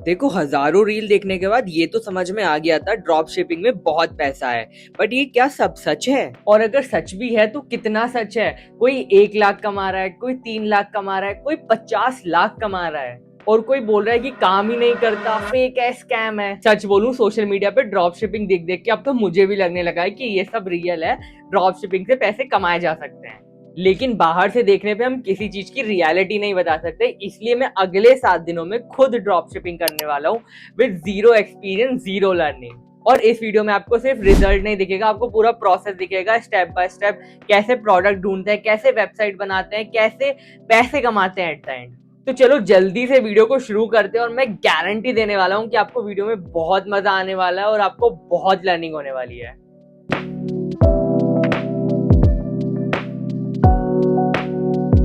देखो, हजारों रील देखने के बाद ये तो समझ में आ गया था ड्रॉप शिपिंग में बहुत पैसा है। बट ये क्या सब सच है? और अगर सच भी है तो कितना सच है? कोई 1 लाख कमा रहा है, कोई 3 लाख कमा रहा है, कोई 50 लाख कमा रहा है, और कोई बोल रहा है कि काम ही नहीं करता, फेक है, स्कैम है। सच बोलूं, सोशल मीडिया पे ड्रॉप शिपिंग देख देख के अब तो मुझे भी लगने लगा है कि ये सब रियल है, ड्रॉप शिपिंग से पैसे कमाए जा सकते हैं। लेकिन बाहर से देखने पे हम किसी चीज की रियलिटी नहीं बता सकते, इसलिए मैं अगले 7 दिनों में खुद ड्रॉप शिपिंग करने वाला हूँ with zero experience, zero learning. और इस वीडियो में आपको सिर्फ रिजल्ट नहीं दिखेगा, आपको पूरा प्रोसेस दिखेगा, स्टेप बाय स्टेप, कैसे प्रोडक्ट ढूंढते हैं, कैसे वेबसाइट बनाते हैं, कैसे पैसे कमाते हैं एट द एंड। तो चलो जल्दी से वीडियो को शुरू करते हैं, और मैं गारंटी देने वाला हूँ कि आपको वीडियो में बहुत मजा आने वाला है और आपको बहुत लर्निंग होने वाली है।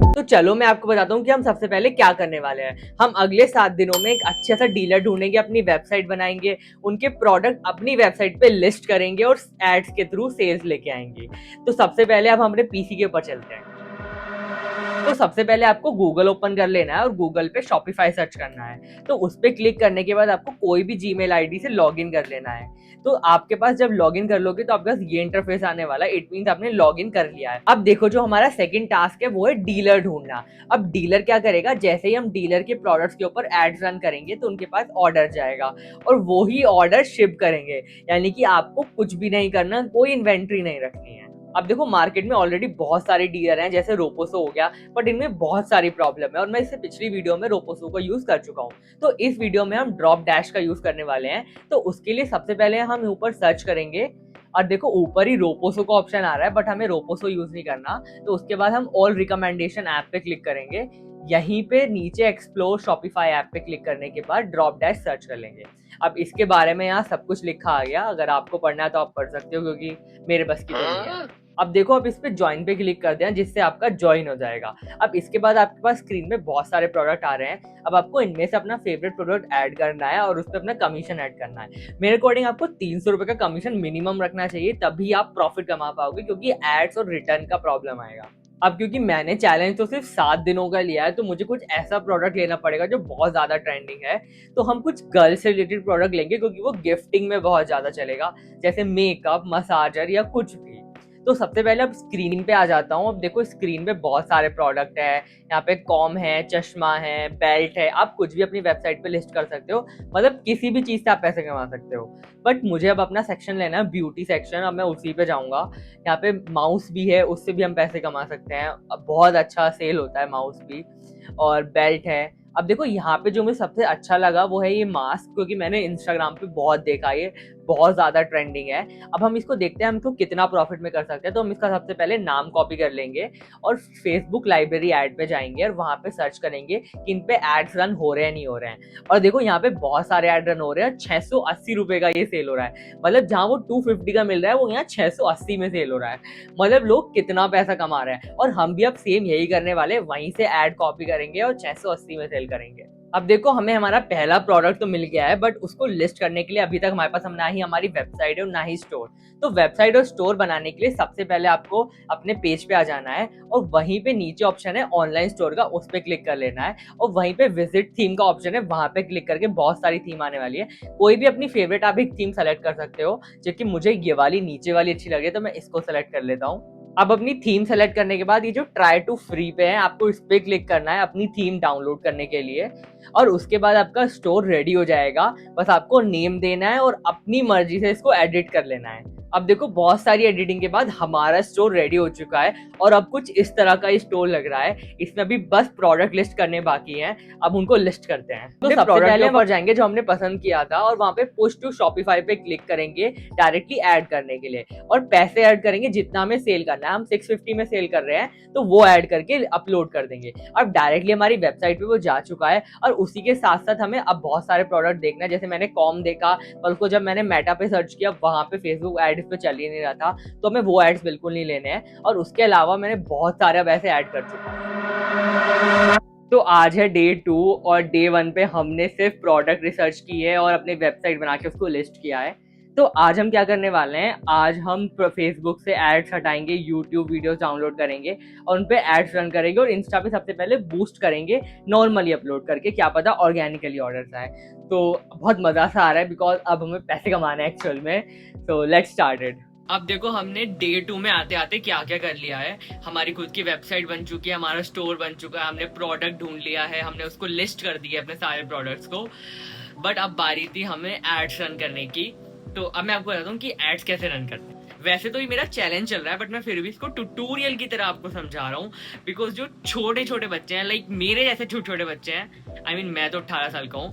तो चलो मैं आपको बताता हूँ कि हम सबसे पहले क्या करने वाले हैं। हम अगले 7 दिनों में एक अच्छा सा डीलर ढूंढेंगे, अपनी वेबसाइट बनाएंगे, उनके प्रोडक्ट अपनी वेबसाइट पे लिस्ट करेंगे और एड्स के थ्रू सेल्स लेके आएंगे। तो सबसे पहले अब हमारे पीसी के ऊपर चलते हैं। तो सबसे पहले आपको गूगल ओपन कर लेना है और गूगल पे शॉपिफाई सर्च करना है। तो उस पर क्लिक करने के बाद आपको कोई भी जीमेल आईडी से लॉगिन कर लेना है। तो आपके पास जब लॉगिन कर लोगे तो आपके पास ये इंटरफेस आने वाला है, इट मींस आपने लॉगिन कर लिया है। अब देखो, जो हमारा सेकंड टास्क है वो है डीलर ढूंढना। अब डीलर क्या करेगा, जैसे ही हम डीलर के प्रोडक्ट्स के ऊपर एड्स रन करेंगे तो उनके पास ऑर्डर जाएगा और वो ही ऑर्डर शिप करेंगे। यानी कि आपको कुछ भी नहीं करना, कोई इन्वेंट्री नहीं रखनी है। अब देखो, मार्केट में ऑलरेडी बहुत सारे डीलर हैं, जैसे रोपोसो हो गया, बट इनमें बहुत सारी प्रॉब्लम है और मैं इससे पिछली वीडियो में रोपोसो का यूज कर चुका हूँ। तो इस वीडियो में हम ड्रॉप डैश का यूज करने वाले हैं। तो उसके लिए सबसे पहले हम ऊपर सर्च करेंगे, और देखो ऊपर ही रोपोसो का ऑप्शन आ रहा है, बट हमें रोपोसो यूज नहीं करना। तो उसके बाद हम ऑल रिकमेंडेशन ऐप पे क्लिक करेंगे। यहीं पे नीचे एक्सप्लोर शॉपिफाई ऐप पे क्लिक करने के बाद ड्रॉप डैश सर्च कर लेंगे। अब इसके बारे में यहाँ सब कुछ लिखा आ गया, अगर आपको पढ़ना है तो आप पढ़ सकते हो, क्योंकि मेरे बस की तो नहीं है। अब देखो, अब इस पे ज्वाइन पे क्लिक कर दें जिससे आपका ज्वाइन हो जाएगा। अब इसके बाद आपके पास स्क्रीन में बहुत सारे प्रोडक्ट आ रहे हैं। अब आपको इनमें से अपना फेवरेट प्रोडक्ट ऐड करना है और उस पर अपना कमीशन ऐड करना है। मेरे अकॉर्डिंग आपको 300 रुपए का कमीशन मिनिमम रखना चाहिए, तभी आप प्रॉफिट कमा पाओगे, क्योंकि एड्स और रिटर्न का प्रॉब्लम आएगा। अब क्योंकि मैंने चैलेंज तो सिर्फ 7 दिनों का लिया है, तो मुझे कुछ ऐसा प्रोडक्ट लेना पड़ेगा जो बहुत ज्यादा ट्रेंडिंग है। तो हम कुछ गर्ल्स से रिलेटेड प्रोडक्ट लेंगे, क्योंकि वो गिफ्टिंग में बहुत ज्यादा चलेगा, जैसे मेकअप, मसाजर या कुछ भी। तो सबसे पहले अब स्क्रीन पे आ जाता हूँ। अब देखो, स्क्रीन पे बहुत सारे प्रोडक्ट है, यहाँ पे कॉम है, चश्मा है, बेल्ट है, आप कुछ भी अपनी वेबसाइट पे लिस्ट कर सकते हो, मतलब किसी भी चीज से आप पैसे कमा सकते हो। बट मुझे अब अपना सेक्शन लेना है, ब्यूटी सेक्शन, अब मैं उसी पे जाऊंगा। यहाँ पे माउस भी है, उससे भी हम पैसे कमा सकते हैं, अब बहुत अच्छा सेल होता है माउस भी। और बेल्ट है। अब देखो, यहाँ पे जो मुझे सबसे अच्छा लगा वो है ये मास्क, क्योंकि मैंने इंस्टाग्राम पे बहुत देखा, ये बहुत ज्यादा ट्रेंडिंग है। अब हम इसको देखते हैं हम इसको कितना प्रॉफिट में कर सकते हैं। तो हम इसका सबसे पहले नाम कॉपी कर लेंगे और फेसबुक लाइब्रेरी ऐड पे जाएंगे और वहां पे सर्च करेंगे कि इन पे एड्स रन हो रहे हैं नहीं हो रहे हैं। और देखो, यहाँ पे बहुत सारे एड रन हो रहे हैं, 680 रुपए का ये सेल हो रहा है। मतलब जहाँ वो 250 का मिल रहा है वो यहाँ 680 में सेल हो रहा है। मतलब लोग कितना पैसा कमा रहे हैं, और हम भी अब सेम यही करने वाले, वहीं से एड कॉपी करेंगे और 680 में सेल करेंगे। अब देखो, हमें हमारा पहला प्रोडक्ट तो मिल गया है, बट उसको लिस्ट करने के लिए अभी तक हमारे पास ना ही हमारी वेबसाइट है और ना ही स्टोर। तो वेबसाइट और स्टोर बनाने के लिए सबसे पहले आपको अपने पेज पे आ जाना है और वहीं पे नीचे ऑप्शन है ऑनलाइन स्टोर का, उस पर क्लिक कर लेना है। और वहीं पे विजिट थीम का ऑप्शन है, वहां पे क्लिक करके बहुत सारी थीम आने वाली है। कोई भी अपनी फेवरेट आप एक थीम सेलेक्ट कर सकते हो, जो कि मुझे ये वाली नीचे वाली अच्छी लगी, तो मैं इसको सेलेक्ट कर लेता हूँ। अब अपनी थीम सेलेक्ट करने के बाद ये जो ट्राई टू फ्री पे है, आपको इस पे क्लिक करना है अपनी थीम डाउनलोड करने के लिए, और उसके बाद आपका स्टोर रेडी हो जाएगा। बस आपको नेम देना है और अपनी मर्जी से इसको एडिट कर लेना है। अब देखो, बहुत सारी एडिटिंग के बाद हमारा स्टोर रेडी हो चुका है और अब कुछ इस तरह का स्टोर लग रहा है। इसमें अभी बस प्रोडक्ट लिस्ट करने बाकी हैं, अब उनको लिस्ट करते हैं। तो सबसे पहले हम जाएंगे जो हमने पसंद किया था और वहां पे पुश टू शॉपिफाई पे क्लिक करेंगे डायरेक्टली ऐड करने के लिए, और पैसे ऐड करेंगे जितना हमें सेल करना है। हम 650 में सेल कर रहे हैं, तो वो ऐड करके अपलोड कर देंगे। अब डायरेक्टली हमारी वेबसाइट पे वो जा चुका है, और उसी के साथ साथ हमें अब बहुत सारे प्रोडक्ट देखना है। जैसे मैंने कॉम देखा, पर उसको जब मैंने मेटा पे सर्च किया वहां पे फेसबुक एड्स पे चल ही नहीं रहा था, तो हमें वो एड्स बिल्कुल नहीं लेने हैं। और उसके अलावा मैंने बहुत सारे अब ऐसे ऐड कर चुका हूँ। तो आज है डे 2, और डे 1 पे हमने सिर्फ प्रोडक्ट रिसर्च की है और अपनी वेबसाइट बना के उसको लिस्ट किया है। तो आज हम क्या करने वाले हैं, आज हम फेसबुक से एड्स हटाएंगे, यूट्यूब वीडियोस डाउनलोड करेंगे और उन पे एड्स रन करेंगे और इंस्टा पे सबसे पहले बूस्ट करेंगे नॉर्मली अपलोड करके, क्या पता ऑर्गेनिकली ऑर्डर्स आए। तो बहुत मजा सा आ रहा है बिकॉज अब हमें पैसे कमाना है एक्चुअल में। तो लेट्स स्टार्टेड। अब देखो हमने डे 2 में आते आते क्या क्या कर लिया है। हमारी खुद की वेबसाइट बन चुकी है, हमारा स्टोर बन चुका है, हमने प्रोडक्ट ढूंढ लिया है, हमने उसको लिस्ट कर दिया अपने सारे प्रोडक्ट्स को। बट अब बारी थी हमें एड्स रन करने की। तो अब मैं आपको बताता हूँ कि एड्स कैसे रन करते हैं। वैसे तो ये मेरा चैलेंज चल रहा है बट मैं फिर भी इसको ट्यूटोरियल की तरह आपको समझा रहा हूँ बिकॉज जो छोटे छोटे बच्चे हैं, लाइक मेरे जैसे छोटे छोटे बच्चे हैं, आई मीन मैं तो 18 साल का हूँ,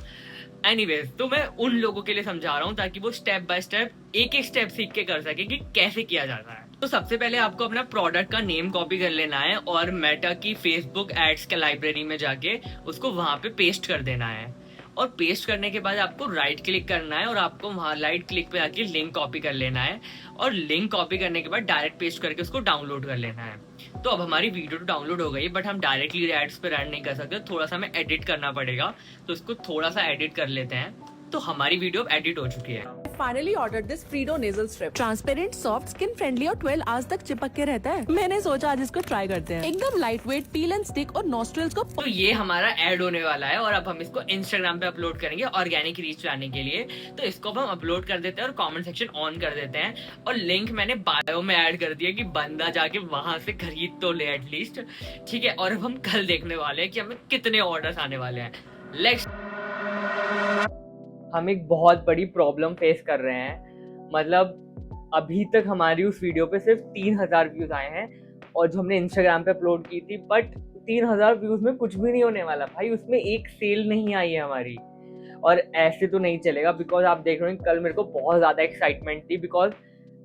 एनीवेज, तो मैं उन लोगों के लिए समझा रहा हूँ ताकि वो स्टेप बाय स्टेप एक एक स्टेप सीख के कर सके कि कैसे किया जाता है। तो सबसे पहले आपको अपना प्रोडक्ट का नेम कॉपी कर लेना है और मेटा की फेसबुक एड्स के लाइब्रेरी में जाके उसको वहां पे पेस्ट कर देना है। और पेस्ट करने के बाद आपको राइट क्लिक करना है और आपको वहां राइट क्लिक पे आके लिंक कॉपी कर लेना है और लिंक कॉपी करने के बाद डायरेक्ट पेस्ट करके उसको डाउनलोड कर लेना है। तो अब हमारी वीडियो तो डाउनलोड हो गई बट हम डायरेक्टली एड्स पे रन नहीं कर सकते, थोड़ा सा हमें एडिट करना पड़ेगा। तो इसको थोड़ा सा एडिट कर लेते हैं। तो हमारी वीडियो एडिट हो चुकी है। Finally ordered this Fredo nasal strip. Transparent, soft, skin friendly और 12 आवर्स तक चिपक के रहता है। मैंने सोचा आज इसको ट्राई करते हैं। एकदम light weight, peel and stick और नॉस्ट्रिल्स को। तो ये हमारा ऐड होने वाला है और अब हम इसको इंस्टाग्राम पे अपलोड करेंगे ऑर्गेनिक रीच लाने के लिए। तो इसको अब हम अपलोड कर देते हैं और कमेंट सेक्शन ऑन कर देते हैं और लिंक मैंने बायो में ऐड कर दिया कि बंदा जाके वहां से खरीद तो ले एटलीस्ट, ठीक है। और अब हम कल देखने वाले हैं कि हमें कितने ऑर्डर्स आने वाले हैं। लेट्स। हम एक बहुत बड़ी प्रॉब्लम फेस कर रहे हैं, मतलब अभी तक हमारी उस वीडियो पे सिर्फ 3000 व्यूज आए हैं और जो हमने इंस्टाग्राम पे अपलोड की थी, बट 3000 व्यूज में कुछ भी नहीं होने वाला भाई, उसमें एक सेल नहीं आई है हमारी। और ऐसे तो नहीं चलेगा बिकॉज आप देख रहे हो कल मेरे को बहुत ज्यादा एक्साइटमेंट थी बिकॉज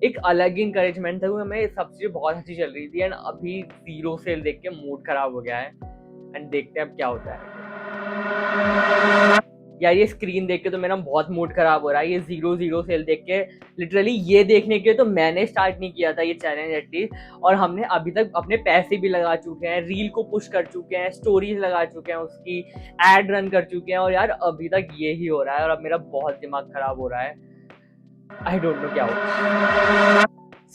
एक अलग ही इंकरेजमेंट था, हमें सब चीजें बहुत अच्छी चल रही थी एंड अभी 0 सेल देख के मूड खराब हो गया है एंड देखते हैं अब क्या होता है। यार ये स्क्रीन देख के तो मेरा बहुत मूड खराब हो रहा है, ये 0 सेल देख के। लिटरली ये देखने के तो मैंने स्टार्ट नहीं किया था ये चैलेंज एटलीस्ट, और हमने अभी तक अपने पैसे भी लगा चुके हैं, रील को पुश कर चुके हैं, स्टोरीज लगा चुके हैं, उसकी एड रन कर चुके हैं और यार अभी तक ये ही हो रहा है और अब मेरा बहुत दिमाग खराब हो रहा है। आई डोंट नो क्या होगा।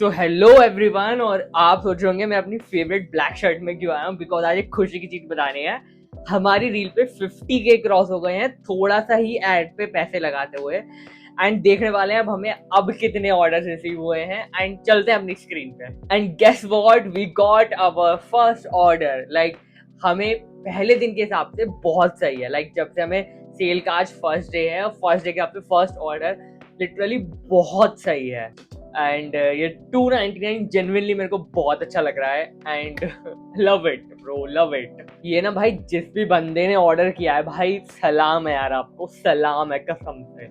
सो हेलो एवरीवन, और आप सोच रहे होंगे मैं अपनी फेवरेट ब्लैक शर्ट में क्यों आया हूँ, बिकॉज आज एक खुशी की चीज बतानी है। हमारी रील पे 50K क्रॉस हो गए हैं थोड़ा सा ही एड पे पैसे लगाते हुए एंड देखने वाले हैं अब हमें अब कितने ऑर्डर्स रिसीव हुए हैं एंड चलते हैं अपनी स्क्रीन पे and guess what, we got our first order. Like हमें पहले दिन के हिसाब से बहुत सही है, लाइक जब से हमें सेल का आज फर्स्ट डे है और फर्स्ट डे के हिसाब से फर्स्ट ऑर्डर लिटरली बहुत सही है एंड ये 299 जेन्युइनली मेरे को बहुत अच्छा लग रहा है and love it bro, love it. ये ना भाई जिस भी बंदे ने ऑर्डर किया है भाई सलाम है यार, आपको सलाम है कसम से।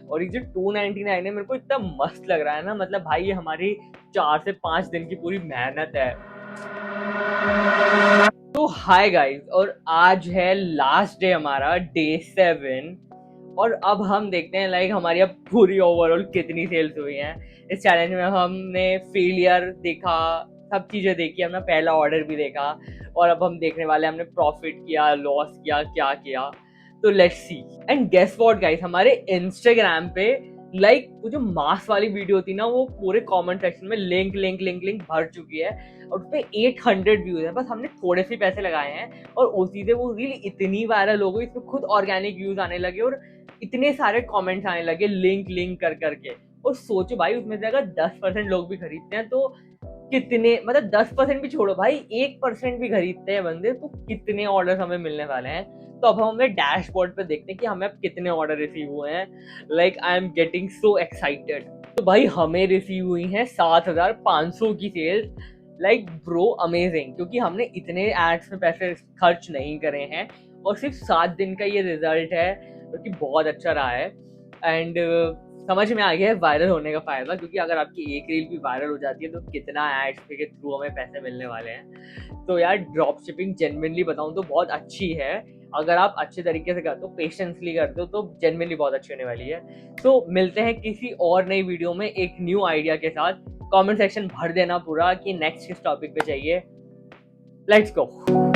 और ये जो 299 है मेरे को इतना मस्त लग रहा है ना, मतलब भाई ये हमारी 4 से 5 दिन की पूरी मेहनत है। तो हाय गाइस, और आज है लास्ट डे हमारा, डे 7, और अब हम देखते हैं लाइक हमारी अब पूरी ओवरऑल कितनी सेल्स हुई हैं। इस चैलेंज में हमने फेलियर देखा, सब चीजें देखी, हमने पहला ऑर्डर भी देखा और अब हम देखने वाले हमने प्रॉफिट किया, लॉस किया, क्या किया। तो let's see and guess what guys, हमारे इंस्टाग्राम पे लाइक वो जो मास वाली वीडियो थी ना, वो पूरे कमेंट सेक्शन में लिंक लिंक लिंक लिंक भर चुकी है और उस पर 800 व्यूज है। बस हमने थोड़े से पैसे लगाए हैं और उसी से वो रील इतनी वायरल हो गई, इसमें खुद ऑर्गेनिक व्यूज आने लगे और इतने सारे कमेंट्स आने लगे लिंक लिंक कर करके। और सोचो भाई उसमें से अगर 10% लोग भी खरीदते हैं तो कितने, मतलब 10% भी छोड़ो भाई, 1% भी खरीदते हैं बंदे तो कितने ऑर्डर हमें मिलने वाले हैं। तो अब हम हमें डैशबोर्ड पे देखते हैं कि हमें अब कितने ऑर्डर रिसीव हुए हैं। Like I am getting so excited. तो भाई हमें रिसीव हुई हैं 7500 की सेल्स। लाइक ब्रो अमेजिंग, क्योंकि हमने इतने एड्स में पैसे खर्च नहीं करे हैं और सिर्फ 7 दिन का ये रिजल्ट है जो कि बहुत अच्छा रहा है एंड समझ में आ गया है वायरल होने का फायदा, क्योंकि अगर आपकी एक रील भी वायरल हो जाती है तो कितना एड्स के थ्रू हमें पैसे मिलने वाले हैं। तो यार ड्रॉप शिपिंग जेन्युइनली बताऊं तो बहुत अच्छी है, अगर आप अच्छे तरीके से करते हो, पेशेंसली करते हो तो जेन्युइनली बहुत अच्छी होने वाली है। तो मिलते हैं किसी और नई वीडियो में एक न्यू आइडिया के साथ। कमेंट सेक्शन भर देना पूरा कि नेक्स्ट किस टॉपिक पे चाहिए। Let's go.